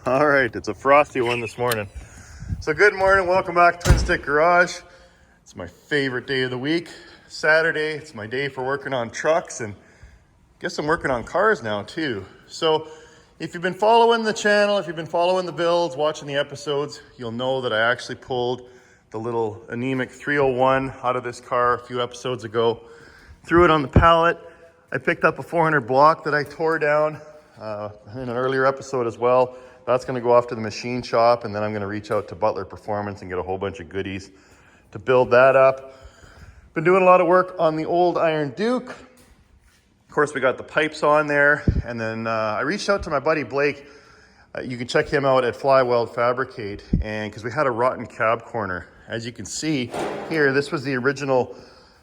All right, it's a frosty one this morning. So good morning, welcome back to TwinStick Garage. It's my favorite day of the week. Saturday, it's my day for working on trucks, and I guess I'm working on cars now too. So if you've been following the channel, if you've been following the builds, watching the episodes, you'll know that I actually pulled the little anemic 301 out of this car a few episodes ago, threw it on the pallet. I picked up a 400 block that I tore down in an earlier episode as well. That's going to go off to the machine shop, and then I'm going to reach out to Butler Performance and get a whole bunch of goodies to build that up. Been doing a lot of work on the old Iron Duke. Of course, we got the pipes on there, and then I reached out to my buddy Blake. You can check him out at Fly Weld Fabricate, and because we had a rotten cab corner. As you can see here, this was the original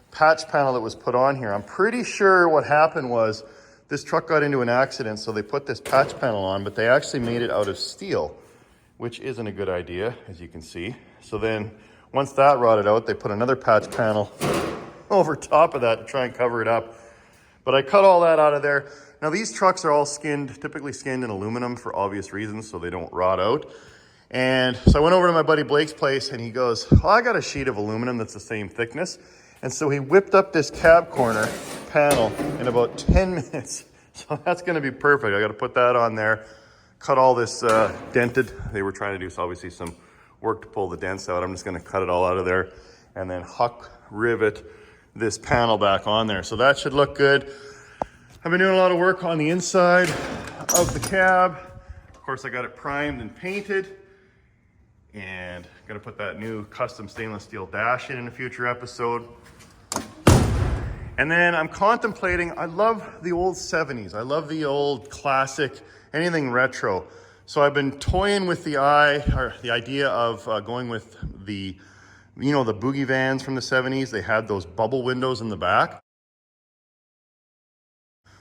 patch panel that was put on here. I'm pretty sure what happened was this truck got into an accident, so they put this patch panel on, but they actually made it out of steel, which isn't a good idea, as you can see. So then once that rotted out, they put another patch panel over top of that to try and cover it up. But I cut all that out of there. Now these trucks are all skinned, typically skinned in aluminum for obvious reasons, so they don't rot out. And so I went over to my buddy Blake's place, and he goes, "Oh, I got a sheet of aluminum that's the same thickness." And so he whipped up this cab corner panel in about 10 minutes. So that's gonna be perfect. I gotta put that on there, cut all this dented. They were trying to do, so obviously some work to pull the dents out. I'm just gonna cut it all out of there and then Huck rivet this panel back on there. So that should look good. I've been doing a lot of work on the inside of the cab. Of course, I got it primed and painted, and I'm gonna put that new custom stainless steel dash in a future episode. And then I'm contemplating, I love the old 70s. I love the old classic, anything retro. So I've been toying with the idea of going with the, you know, the boogie vans from the 70s. They had those bubble windows in the back.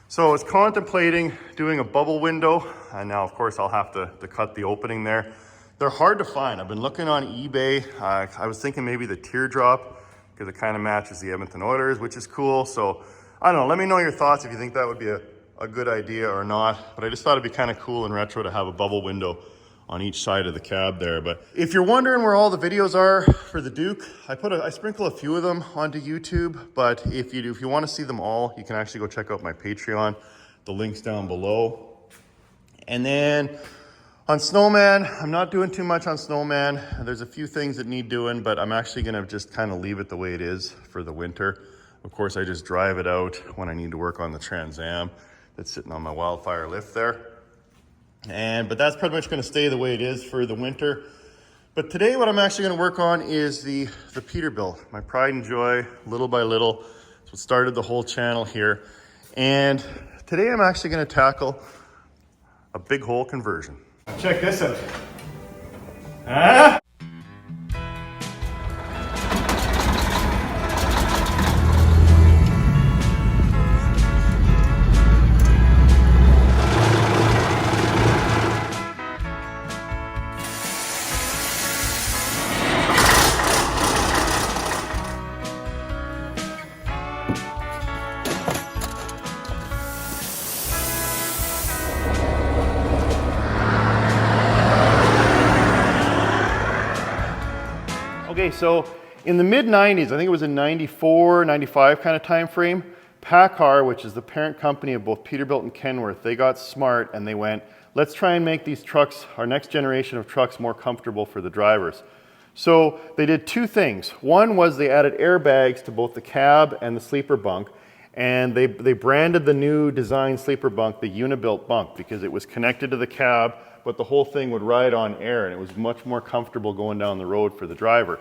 So I was contemplating doing a bubble window. And now, of course, I'll have to cut the opening there. They're hard to find. I've been looking on eBay. I was thinking maybe the teardrop, because it kind of matches the Edmonton Oilers, which is cool. So I don't know, let me know your thoughts if you think that would be a good idea or not. But I just thought it'd be kind of cool and retro to have a bubble window on each side of the cab there. But if you're wondering where all the videos are for the Duke, I sprinkle a few of them onto YouTube. But if you want to see them all, you can actually go check out my Patreon. The link's down below. And then on Snowman, I'm not doing too much on Snowman. There's a few things that need doing, but I'm actually gonna just kind of leave it the way it is for the winter. Of course, I just drive it out when I need to work on the Trans Am that's sitting on my Wildfire lift there. But that's pretty much gonna stay the way it is for the winter. But today what I'm actually gonna work on is the Peterbilt, my pride and joy, little by little. That's what started the whole channel here. And today I'm actually gonna tackle a big hole conversion. Check this out. Ah! Okay, so in the mid-90s, I think it was in 94, 95 kind of time frame, PACCAR, which is the parent company of both Peterbilt and Kenworth, they got smart and they went, let's try and make these trucks, our next generation of trucks, more comfortable for the drivers. So they did two things. One was they added airbags to both the cab and the sleeper bunk, and they branded the new design sleeper bunk the Unibilt bunk because it was connected to the cab, but the whole thing would ride on air, and it was much more comfortable going down the road for the driver.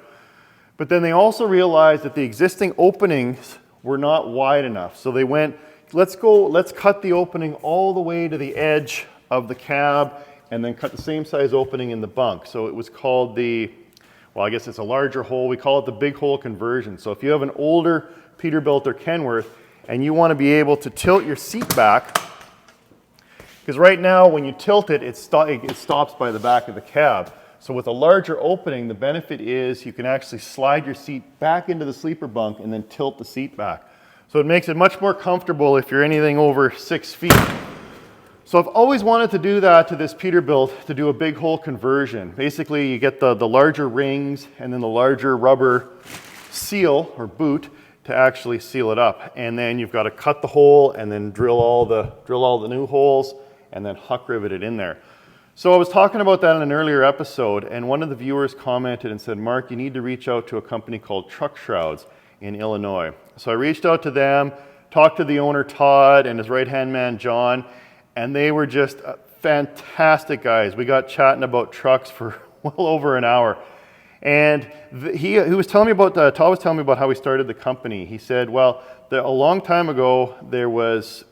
But then they also realized that the existing openings were not wide enough. So they went, let's cut the opening all the way to the edge of the cab and then cut the same size opening in the bunk. So it was called well, I guess it's a larger hole. We call it the big hole conversion. So if you have an older Peterbilt or Kenworth and you want to be able to tilt your seat back, because right now when you tilt it, it stops by the back of the cab. So with a larger opening, the benefit is you can actually slide your seat back into the sleeper bunk and then tilt the seat back. So it makes it much more comfortable if you're anything over 6 feet. So I've always wanted to do that to this Peterbilt, to do a big hole conversion. Basically, you get the larger rings and then the larger rubber seal or boot to actually seal it up. And then you've got to cut the hole and then drill all the new holes and then Huck rivet it in there. So I was talking about that in an earlier episode, and one of the viewers commented and said, Mark, you need to reach out to a company called Truck Shrouds in Illinois. So I reached out to them, talked to the owner Todd and his right-hand man John, and they were just fantastic guys. We got chatting about trucks for well over an hour. And he was telling me about, Todd was telling me about how he started the company. He said, well, a long time ago, there was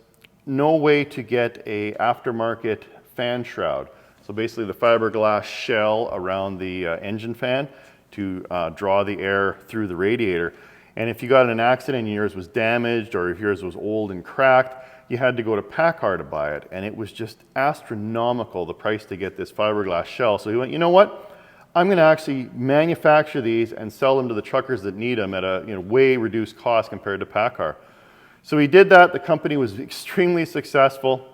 no way to get a aftermarket fan shroud. So basically the fiberglass shell around the engine fan to draw the air through the radiator. And if you got in an accident and yours was damaged or if yours was old and cracked, you had to go to PACCAR to buy it. And it was just astronomical, the price to get this fiberglass shell. So he went, you know what? I'm going to actually manufacture these and sell them to the truckers that need them at a way reduced cost compared to PACCAR. So he did that. The company was extremely successful.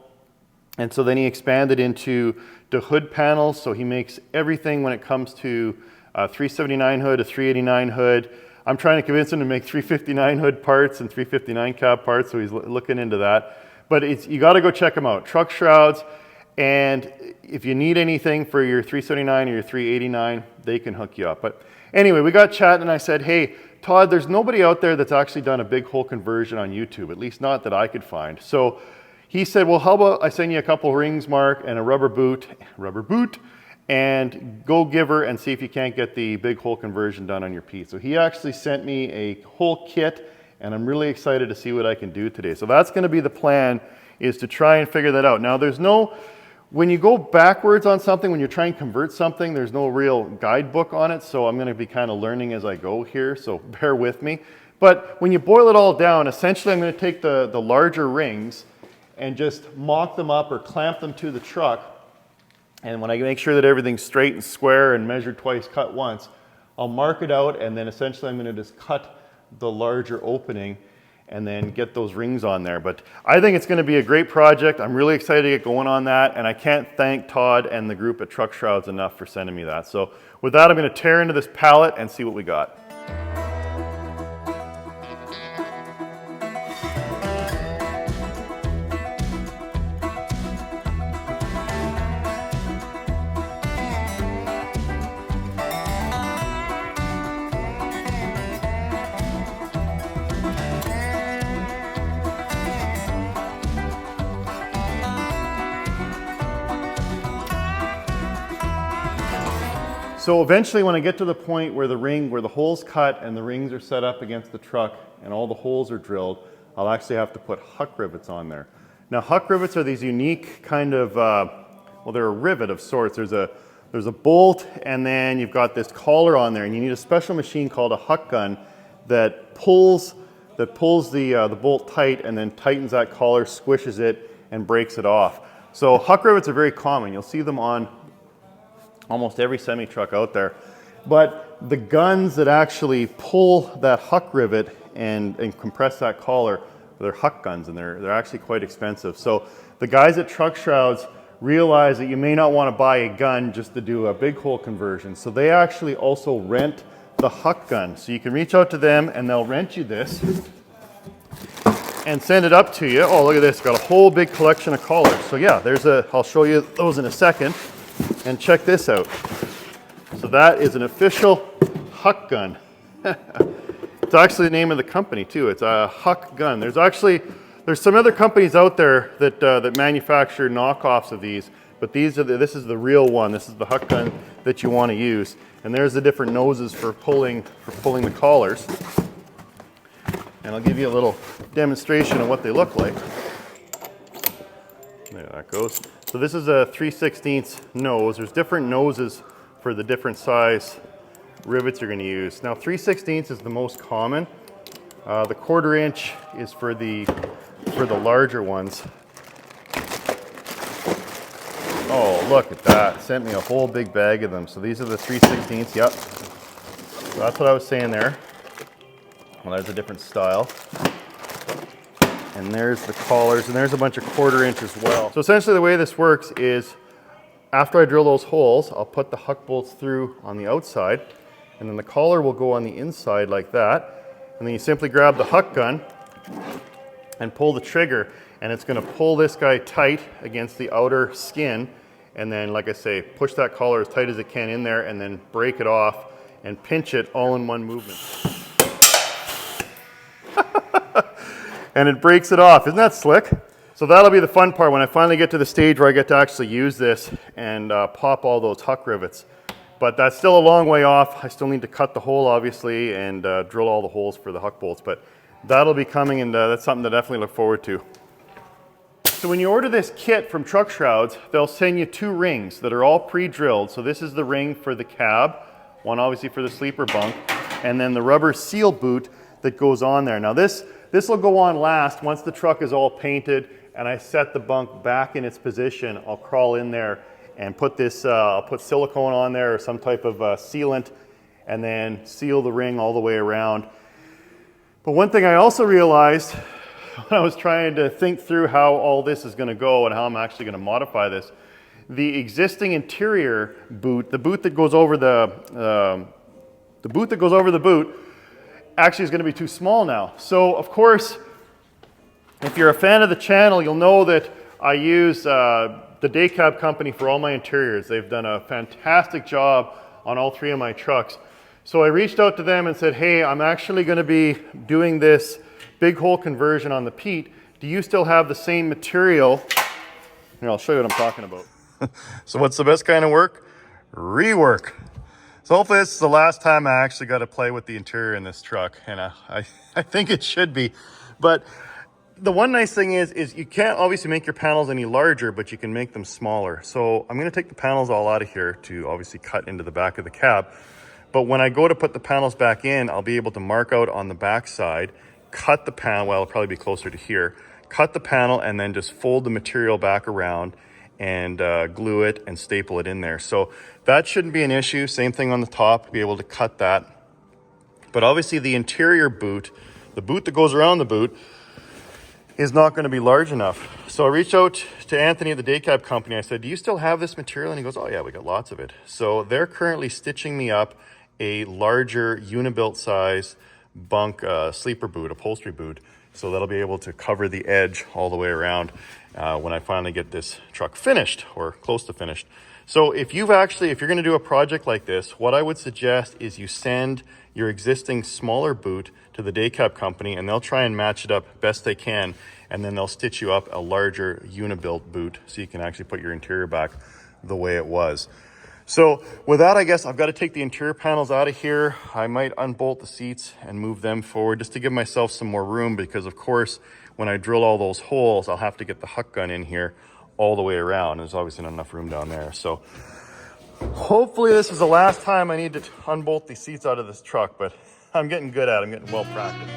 And so then he expanded into the hood panels. So he makes everything when it comes to 379 hood, a 389 hood. I'm trying to convince him to make 359 hood parts and 359 cab parts, so he's looking into that. But you got to go check them out. Truck Shrouds, and if you need anything for your 379 or your 389, they can hook you up. But anyway, we got chatting, and I said, hey, Todd, there's nobody out there that's actually done a big hole conversion on YouTube, at least not that I could find. So he said, well, how about I send you a couple rings, Mark, and a rubber boot, and go give her and see if you can't get the big hole conversion done on your piece. So he actually sent me a whole kit, and I'm really excited to see what I can do today. So that's going to be the plan, is to try and figure that out. Now, when you go backwards on something, when you're trying to convert something, there's no real guidebook on it, so I'm going to be kind of learning as I go here, so bear with me. But when you boil it all down, essentially I'm going to take the larger rings and just mock them up or clamp them to the truck. And when I make sure that everything's straight and square and measured twice, cut once, I'll mark it out, and then essentially I'm going to just cut the larger opening and then get those rings on there. But I think it's going to be a great project. I'm really excited to get going on that, and I can't thank Todd and the group at Truck Shrouds enough for sending me that. So with that, I'm going to tear into this pallet and see what we got. So eventually when I get to the point where the hole's cut and the rings are set up against the truck and all the holes are drilled, I'll actually have to put Huck rivets on there. Now Huck rivets are these unique kind of, well, they're a rivet of sorts. There's a bolt, and then you've got this collar on there, and you need a special machine called a Huck gun that pulls the bolt tight and then tightens that collar, squishes it, and breaks it off. So Huck rivets are very common. You'll see them on almost every semi-truck out there. But the guns that actually pull that Huck rivet and compress that collar, they're Huck guns, and they're actually quite expensive. So the guys at Truck Shrouds realize that you may not want to buy a gun just to do a big hole conversion. So they actually also rent the Huck gun. So you can reach out to them and they'll rent you this and send it up to you. Oh, look at this, got a whole big collection of collars. So yeah, I'll show you those in a second. And check this out. So that is an official Huck gun. It's actually the name of the company too. It's a Huck gun. There's some other companies out there that manufacture knockoffs of these, but this is the real one. This is the Huck gun that you want to use. And there's the different noses for pulling the collars. And I'll give you a little demonstration of what they look like. There that goes. So this is a 3/16 nose. There's different noses for the different size rivets you're going to use. Now 3/16 is the most common. The 1/4 inch is for the larger ones. Oh, look at that. Sent me a whole big bag of them. So these are the 3/16. Yep. So that's what I was saying there. Well, there's a different style. And there's the collars, and there's a bunch of 1/4 inch as well. So essentially the way this works is after I drill those holes, I'll put the Huck bolts through on the outside, and then the collar will go on the inside like that. And then you simply grab the Huck gun and pull the trigger, and it's going to pull this guy tight against the outer skin. And then, like I say, push that collar as tight as it can in there, and then break it off and pinch it all in one movement. And it breaks it off. Isn't that slick? So that'll be the fun part when I finally get to the stage where I get to actually use this and pop all those Huck rivets. But that's still a long way off. I still need to cut the hole, obviously, and drill all the holes for the Huck bolts. But that'll be coming, and that's something to definitely look forward to. So when you order this kit from Truck Shrouds, they'll send you 2 rings that are all pre-drilled. So this is the ring for the cab, one obviously for the sleeper bunk, and then the rubber seal boot that goes on there. Now this will go on last once the truck is all painted and I set the bunk back in its position. I'll crawl in there and put this, I'll put silicone on there or some type of sealant, and then seal the ring all the way around. But one thing I also realized when I was trying to think through how all this is going to go and how I'm actually going to modify this, the existing interior boot, the boot that goes over the boot, actually is going to be too small now. So of course, if you're a fan of the channel, you'll know that I use the Day Cab company for all my interiors. They've done a fantastic job on all 3 of my trucks. So I reached out to them and said, hey, I'm actually going to be doing this big hole conversion on the Pete. Do you still have the same material? Here, I'll show you what I'm talking about. So what's the best kind of work? Rework. So hopefully this is the last time I actually got to play with the interior in this truck, and I think it should be. But the one nice thing is you can't obviously make your panels any larger, but you can make them smaller. So I'm going to take the panels all out of here to obviously cut into the back of the cab. But when I go to put the panels back in, I'll be able to mark out on the back side, cut the panel, well, it'll probably be closer to here, cut the panel, and then just fold the material back around and glue it and staple it in there. So that shouldn't be an issue. Same thing on the top, be able to cut that. But obviously the interior boot, the boot that goes around the boot, is not going to be large enough. So I reached out to Anthony at the Day Cab company. I said, do you still have this material? And he goes, oh yeah, we got lots of it. So they're currently stitching me up a larger Unibilt size bunk sleeper boot, upholstery boot. So that'll be able to cover the edge all the way around when I finally get this truck finished or close to finished. So if you're going to do a project like this, what I would suggest is you send your existing smaller boot to the Day Cab company, and they'll try and match it up best they can, and then they'll stitch you up a larger Unibilt boot so you can actually put your interior back the way it was. So with that, I guess I've got to take the interior panels out of here. I might unbolt the seats and move them forward just to give myself some more room, because of course, when I drill all those holes, I'll have to get the Huck gun in here all the way around. There's obviously not enough room down there. So hopefully this is the last time I need to unbolt these seats out of this truck, but I'm getting good at it. I'm getting well practiced.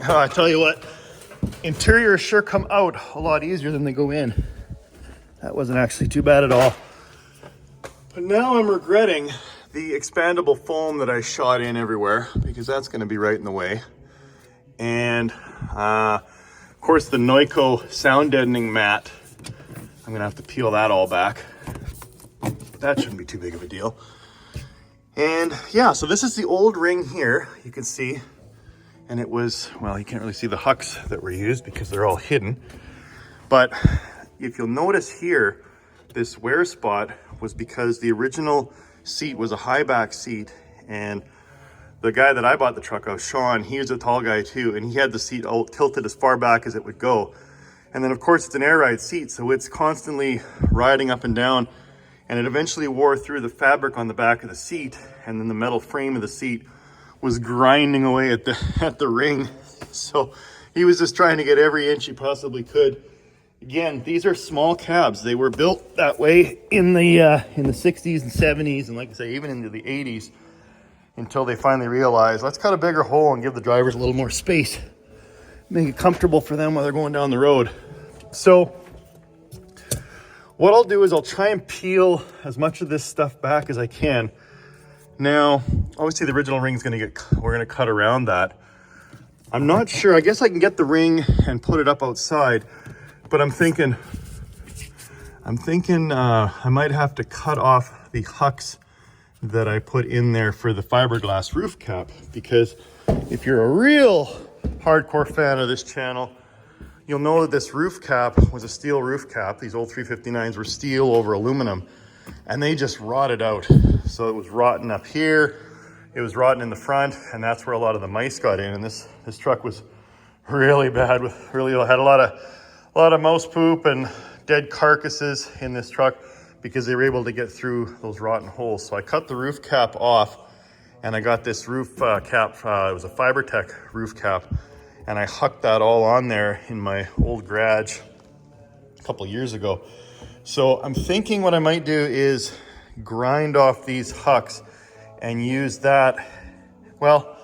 I tell you what, interiors sure come out a lot easier than they go in. That wasn't actually too bad at all. But now I'm regretting the expandable foam that I shot in everywhere, because that's going to be right in the way. And of course the Neuco sound deadening mat, I'm going to have to peel that all back. That shouldn't be too big of a deal. And yeah, so this is the old ring here, you can see. And it was, well, you can't really see the Hucks that were used because they're all hidden. But if you'll notice here, this wear spot was because the original seat was a high back seat, and the guy that I bought the truck of, Sean, he was a tall guy too, and he had the seat all tilted as far back as it would go. And then of course it's an air ride seat, so it's constantly riding up and down, and it eventually wore through the fabric on the back of the seat, and then the metal frame of the seat was grinding away at the ring. So he was just trying to get every inch he possibly could. Again, these are small cabs. They were built that way in the 60s and 70s, and like I say, even into the 80s, until they finally realized, let's cut a bigger hole and give the drivers a little more space, make it comfortable for them while they're going down the road. So what I'll do is I'll try and peel as much of this stuff back as I can. Now, obviously the original ring is we're gonna cut around that. I'm not sure, I guess I can get the ring and put it up outside, but I'm thinking I might have to cut off the Hucks that I put in there for the fiberglass roof cap, because if you're a real hardcore fan of this channel, you'll know that this roof cap was a steel roof cap. These old 359s were steel over aluminum, and they just rotted out. So it was rotten up here, it was rotten in the front, and that's where a lot of the mice got in. And this truck was really bad, had a lot of mouse poop and dead carcasses in this truck, because they were able to get through those rotten holes. So I cut the roof cap off, and I got this roof cap, it was a Fibertech roof cap, and I hucked that all on there in my old garage a couple years ago. So I'm thinking what I might do is grind off these Hucks and use that. Well,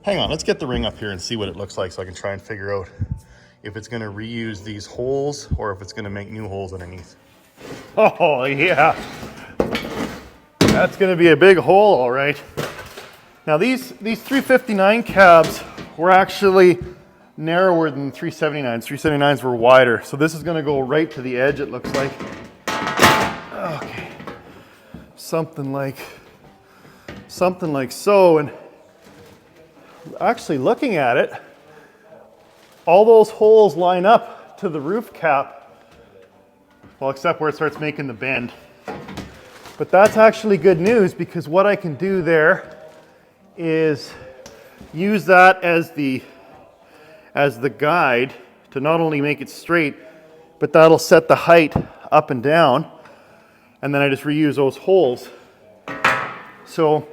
hang on, let's get the ring up here and see what it looks like, so I can try and figure out if it's gonna reuse these holes or if it's gonna make new holes underneath. Oh yeah, that's gonna be a big hole, all right. Now these 359 cabs were actually narrower than 379s. 379s were wider, so this is gonna go right to the edge, it looks like. Okay, something like so. And actually looking at it, all those holes line up to the roof cap. Well, except where it starts making the bend. But that's actually good news, because what I can do there is use that as the guide to not only make it straight, but that'll set the height up and down, and then I just reuse those holes. So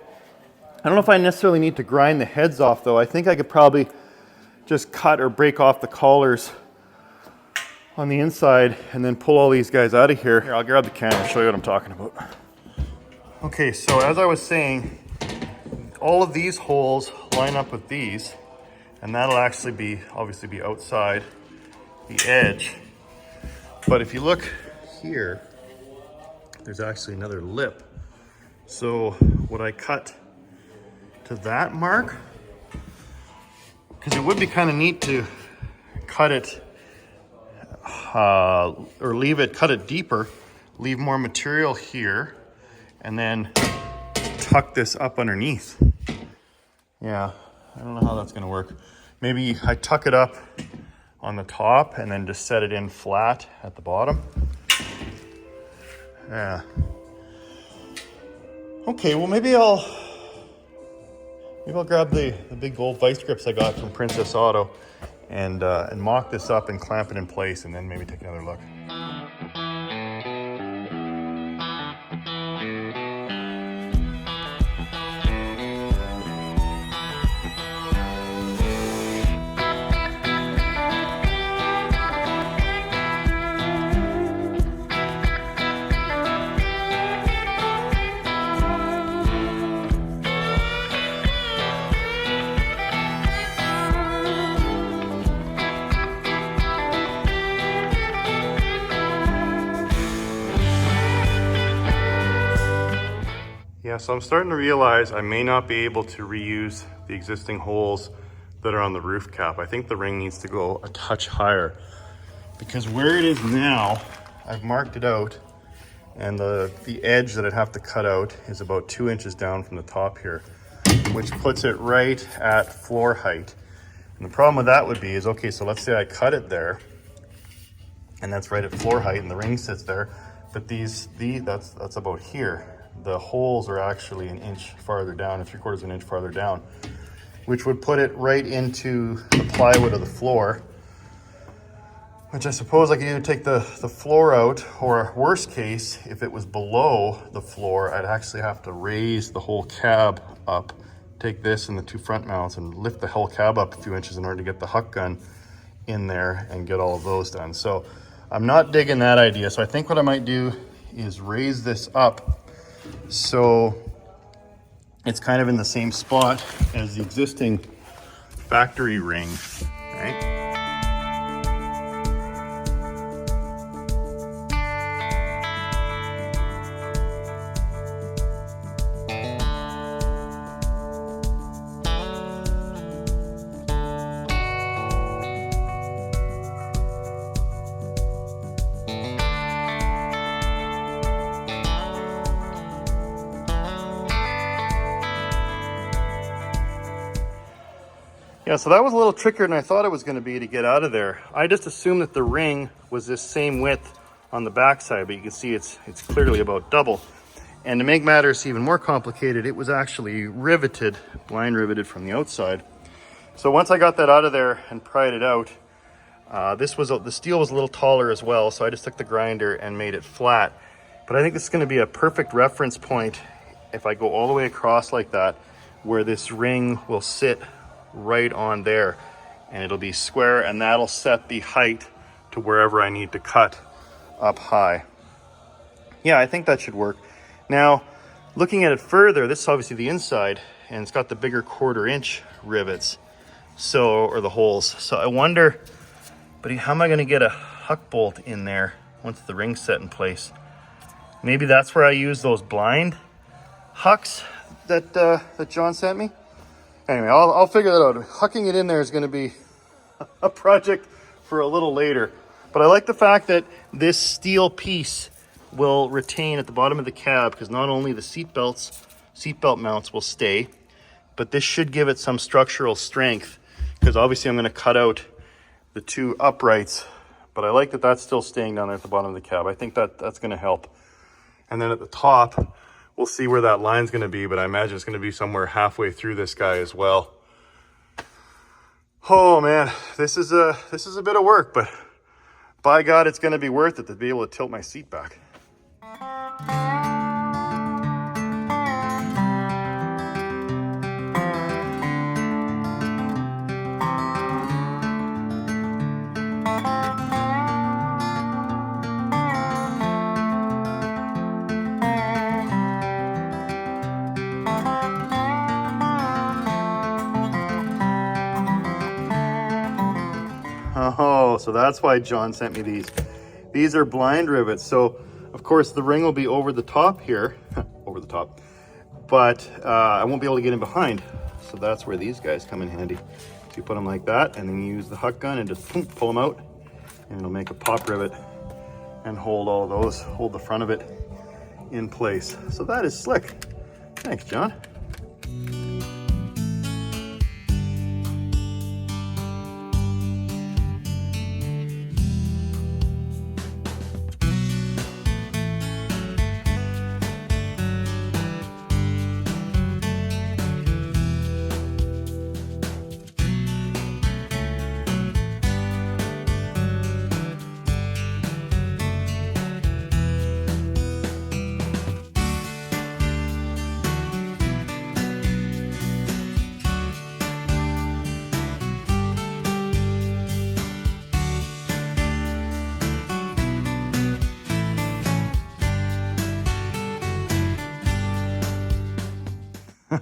I don't know if I necessarily need to grind the heads off though. I think I could probably just cut or break off the collars on the inside and then pull all these guys out of here. Here, I'll grab the camera and show you what I'm talking about. Okay, so as I was saying, all of these holes line up with these, and that'll actually obviously be outside the edge. But if you look here, there's actually another lip. So what I cut to that mark, because it would be kind of neat to cut it or cut it deeper, leave more material here, and then tuck this up underneath. Yeah, I don't know how that's gonna work. Maybe I tuck it up on the top and then just set it in flat at the bottom. Yeah. Okay, well maybe I'll grab the big gold vice grips I got from Princess Auto and mock this up and clamp it in place, and then maybe take another look. Yeah, so I'm starting to realize I may not be able to reuse the existing holes that are on the roof cap. I think the ring needs to go a touch higher, because where it is now, I've marked it out, and the edge that I'd have to cut out is about 2 inches down from the top here, which puts it right at floor height. And the problem with that would be is, okay, so let's say I cut it there, and that's right at floor height, and the ring sits there, but that's about here. the holes are actually an inch farther down, 3/4 inch farther down, which would put it right into the plywood of the floor, which I suppose I could either take the floor out, or worst case, if it was below the floor, I'd actually have to raise the whole cab up, take this and the 2 front mounts and lift the whole cab up a few inches in order to get the Huck gun in there and get all of those done. So I'm not digging that idea. So I think what I might do is raise this up so it's kind of in the same spot as the existing factory ring, right? Yeah, so that was a little trickier than I thought it was going to be to get out of there. I just assumed that the ring was this same width on the backside, but you can see it's clearly about double. And to make matters even more complicated, it was actually riveted, blind riveted from the outside. So once I got that out of there and pried it out, the steel was a little taller as well, so I just took the grinder and made it flat. But I think this is going to be a perfect reference point if I go all the way across like that, where this ring will sit right on there, and it'll be square, and that'll set the height to wherever I need to cut up high. Yeah, I think that should work. Now, looking at it further, this is obviously the inside, and it's got the bigger 1/4 inch rivets, or the holes. So I wonder, but how am I going to get a Huck bolt in there once the ring's set in place? Maybe that's where I use those blind Hucks that John sent me. Anyway, I'll figure that out. Hucking it in there is going to be a project for a little later. But I like the fact that this steel piece will retain at the bottom of the cab, because not only the seatbelt mounts will stay, but this should give it some structural strength, because obviously I'm going to cut out the 2 uprights, but I like that that's still staying down there at the bottom of the cab. I think that's going to help. And then at the top, we'll see where that line's going to be, but I imagine it's going to be somewhere halfway through this guy as well. Oh man, this is a bit of work, but by God, it's going to be worth it to be able to tilt my seat back. Oh, so that's why John sent me these. These are blind rivets. So of course the ring will be over the top here, over the top, but I won't be able to get in behind. So that's where these guys come in handy. So you put them like that, and then you use the Huck gun and just pull them out, and it'll make a pop rivet and hold all those, hold the front of it in place. So that is slick. Thanks, John.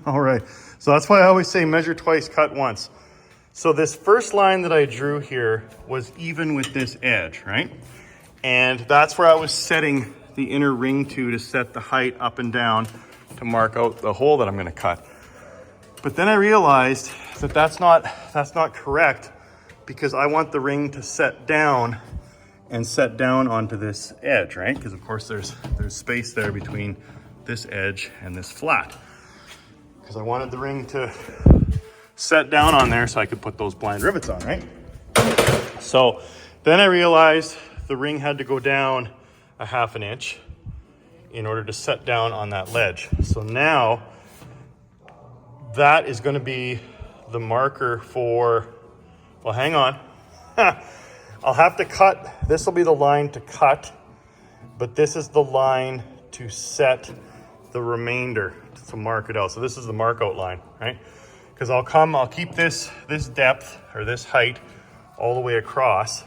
All right, so that's why I always say measure twice, cut once. So this first line that I drew here was even with this edge, right? And that's where I was setting the inner ring to set the height up and down to mark out the hole that I'm gonna cut. But then I realized that that's not correct, because I want the ring to set down and set down onto this edge, right? Because of course there's space there between this edge and this flat. Because I wanted the ring to set down on there so I could put those blind rivets on, right? So then I realized the ring had to go down a 1/2 inch in order to set down on that ledge. So now that is going to be the marker for, well, hang on. I'll have to cut, this will be the line to cut, but this is the line to set the remainder, to mark it out. So this is the mark out line, right? Because I'll keep this depth or this height all the way across.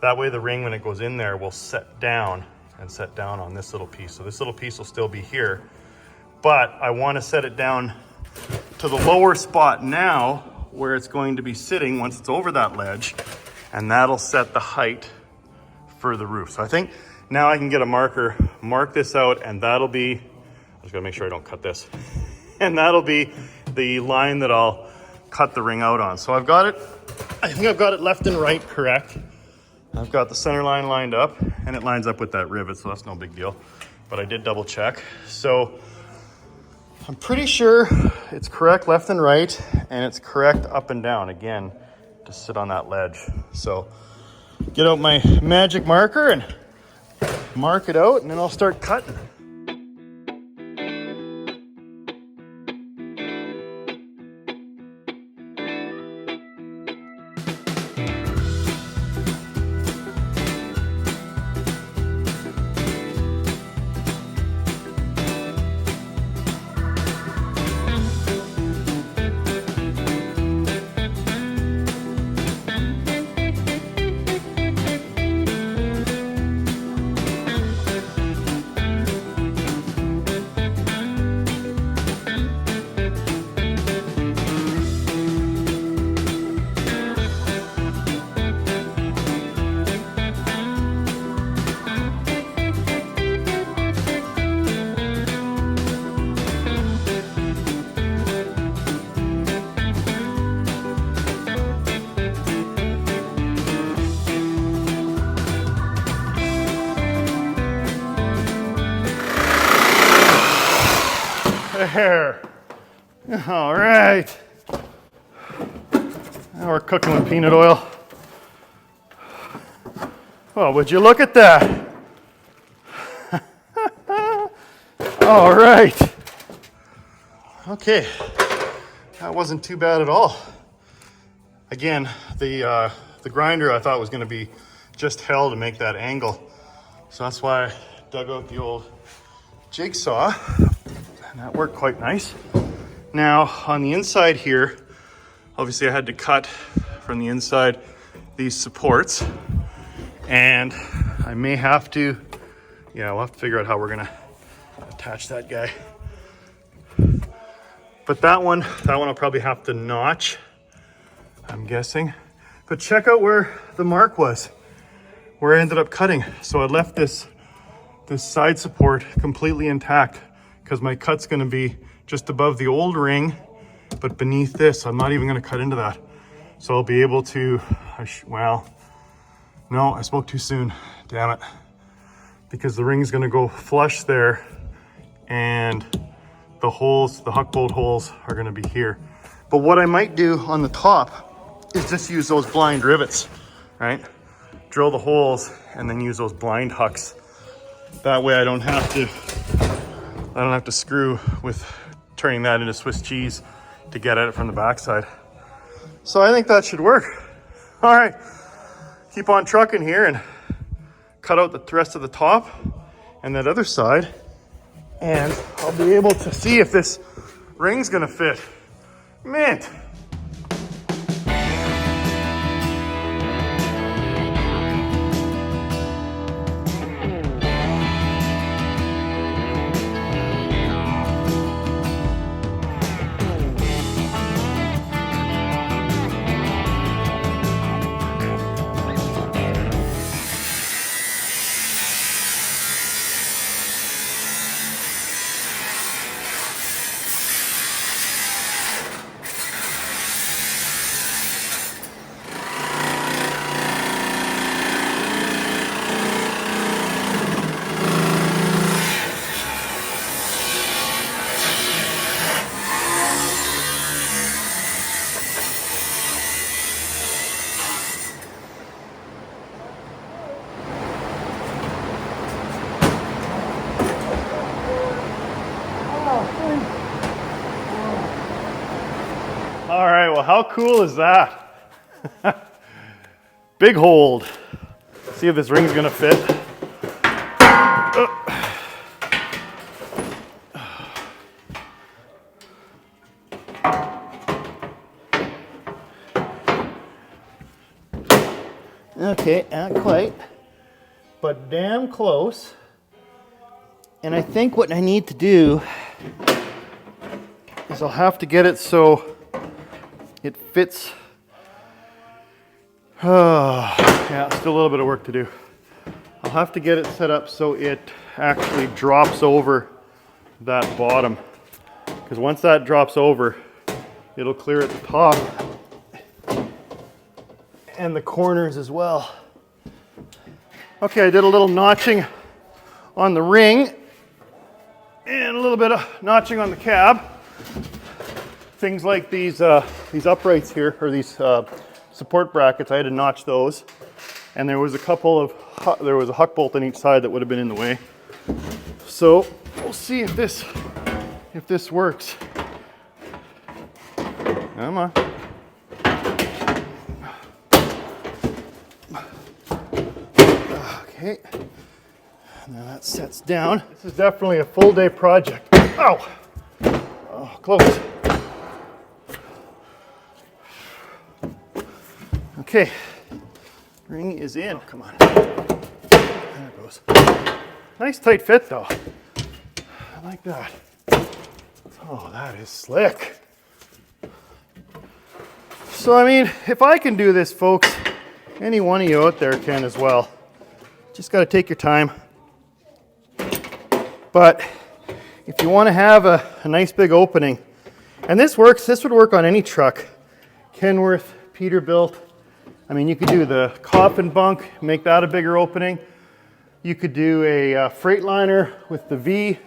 That way the ring, when it goes in there, will set down on this little piece. So this little piece will still be here, but I want to set it down to the lower spot now where it's going to be sitting once it's over that ledge, and that'll set the height for the roof. So I think now I can get a marker, mark this out, and that'll be, I just gotta make sure I don't cut this, and that'll be the line that I'll cut the ring out on. So I've got it, I think I've got it left and right correct. I've got the center line lined up, and it lines up with that rivet, so that's no big deal. But I did double check. So I'm pretty sure it's correct left and right, and it's correct up and down, again, to sit on that ledge. So get out my magic marker and mark it out, and then I'll start cutting. There. All right. Now we're cooking with peanut oil. Well, would you look at that? All right. Okay. That wasn't too bad at all. Again, the grinder I thought was going to be just hell to make that angle. So that's why I dug out the old jigsaw. And that worked quite nice. Now on the inside here, obviously I had to cut from the inside these supports, and I may have to, we'll have to figure out how we're gonna attach that guy. But that one I'll probably have to notch, I'm guessing. But check out where the mark was, where I ended up cutting. So I left this side support completely intact, because my cut's gonna be just above the old ring, but beneath this. I'm not even gonna cut into that. So I'll be able to, well, no, I spoke too soon, damn it. Because the ring's gonna go flush there, and the holes, the Huck bolt holes are gonna be here. But what I might do on the top is just use those blind rivets, right? Drill the holes and then use those blind Hucks. That way I don't have to screw with turning that into Swiss cheese to get at it from the backside. So I think that should work. All right, keep on trucking here and cut out the rest of the top and that other side, and I'll be able to see if this ring's gonna fit. Mint. how cool is that? Big hold. See if this ring's gonna fit. Okay, not quite, but damn close. And I think what I need to do is I'll have to get it so it fits. Yeah, still a little bit of work to do. I'll have to get it set up so it actually drops over that bottom. Because once that drops over, it'll clear at the top and the corners as well. Okay, I did a little notching on the ring and a little bit of notching on the cab. Things like these uprights here, or these support brackets, I had to notch those. And there was a couple of, there was a Huck bolt on each side that would have been in the way. So we'll see if this works. Come on. Okay, now that sets down. This is definitely a full day project. Ow! Oh, close. Okay, ring is in. Come on. There it goes. Nice tight fit though. I like that. Oh, that is slick. So, I mean, if I can do this, folks, any one of you out there can as well. Just got to take your time. But if you want to have a nice big opening, and this works, this would work on any truck. Kenworth, Peterbilt. I mean, you could do the coffin bunk, make that a bigger opening. You could do a Freightliner with the V. It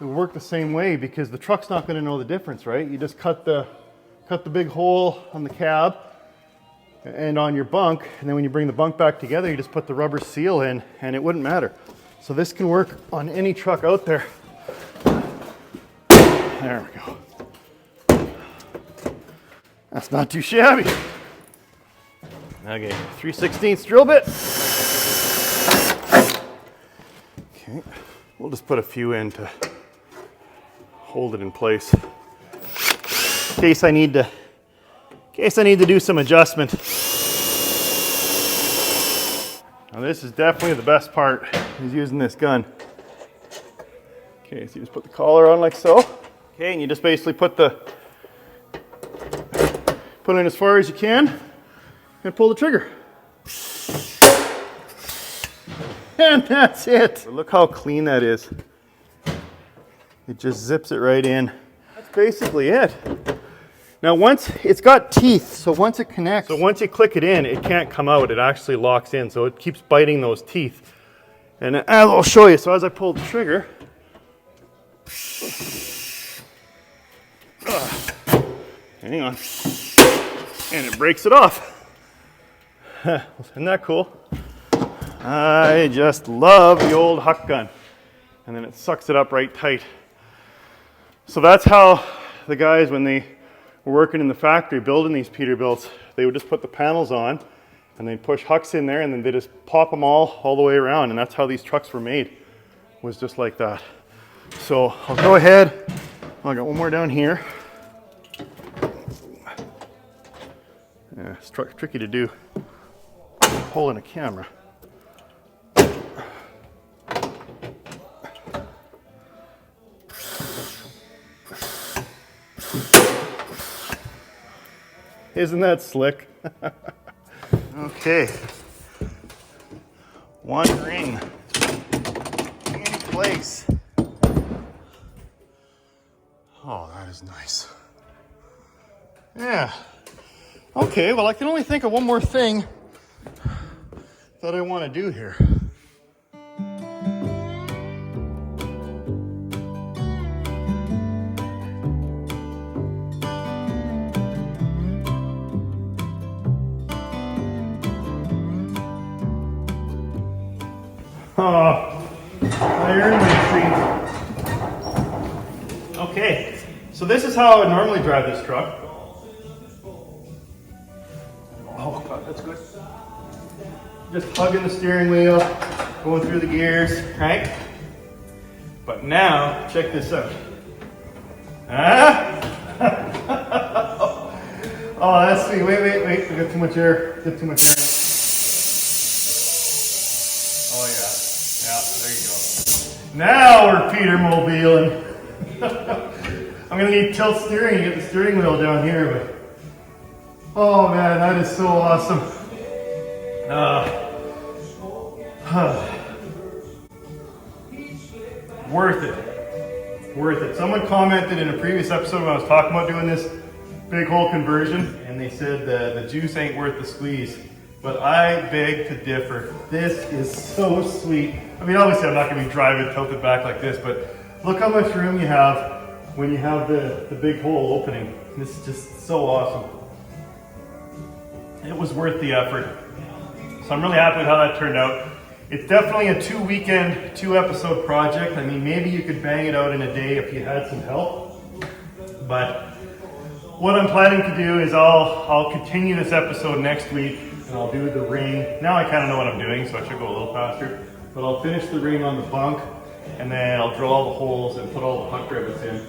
would work the same way because the truck's not going to know the difference, right? You just cut the big hole on the cab and on your bunk, and then when you bring the bunk back together, you just put the rubber seal in and it wouldn't matter. So this can work on any truck out there. There we go. That's not too shabby. Okay, 3/16 drill bit. Okay, we'll just put a few in to hold it in place. In case I need to do some adjustment. Now this is definitely the best part, is using this gun. Okay, so you just put the collar on like so. Okay, and you just basically put it in as far as you can and pull the trigger. And that's it. Look how clean that is. It just zips it right in. That's basically it. Now once, it's got teeth, so once it connects, so once you click it in, it can't come out, it actually locks in, so it keeps biting those teeth. And as I'll show you, so as I pull the trigger, hang on, and it breaks it off. Isn't that cool? I just love the old Huck gun. And then it sucks it up right tight. So that's how the guys, when they were working in the factory building these Peterbilts, they would just put the panels on and they'd push Hucks in there and then they just pop them all the way around, and that's how these trucks were made, was just like that. So I'll go ahead, I got one more down here. Yeah, it's tricky to do holding a camera. Isn't that slick? Okay. One ring in place. Oh, that is nice. Yeah. Okay, well, I can only think of one more thing that I want to do here. Iron machine. Okay, so this is how I would normally drive this truck. just hugging the steering wheel, going through the gears, right? But now, check this out. Ah! Oh, that's sweet. Wait. We got too much air. Got too much air. Oh yeah. Yeah, there you go. Now we're Petermobiling. I'm gonna need tilt steering to get the steering wheel down here, but oh man, that is so awesome. Worth it. Worth it. Someone commented in a previous episode when I was talking about doing this big hole conversion, and they said the juice ain't worth the squeeze. But I beg to differ. This is so sweet. I mean, obviously I'm not gonna be driving tilted back like this, but look how much room you have when you have the big hole opening. This is just so awesome. It was worth the effort. So I'm really happy with how that turned out. It's definitely a 2-weekend, 2-episode project. I mean, maybe you could bang it out in a day if you had some help. But what I'm planning to do is I'll continue this episode next week, and I'll do the ring. Now I kind of know what I'm doing, so I should go a little faster. But I'll finish the ring on the bunk, and then I'll drill all the holes and put all the Huck rivets in,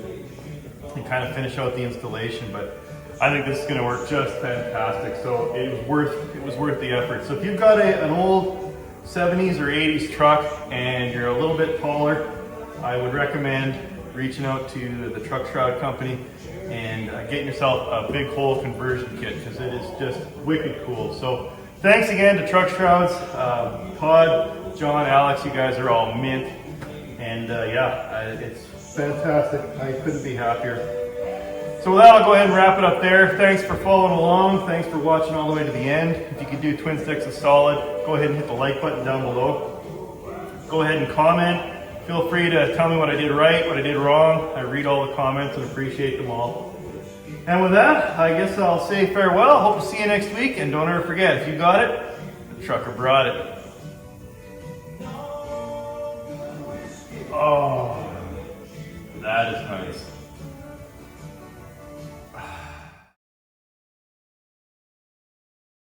and kind of finish out the installation. But I think this is going to work just fantastic. So it was worth the effort. So if you've got an old 70s or 80s truck and you're a little bit taller, I would recommend reaching out to the truck shroud company and getting yourself a big hole conversion kit, because it is just wicked cool. So thanks again to Truck Shrouds, Todd, John, Alex, you guys are all mint. And it's fantastic. I couldn't be happier. So with that, I'll go ahead and wrap it up there. Thanks for following along. Thanks for watching all the way to the end. If you could do Twin Sticks a solid, go ahead and hit the like button down below. Go ahead and comment. Feel free to tell me what I did right, what I did wrong. I read all the comments and appreciate them all. And with that, I guess I'll say farewell. Hope to see you next week. And don't ever forget, if you got it, the trucker brought it. Oh, that is nice.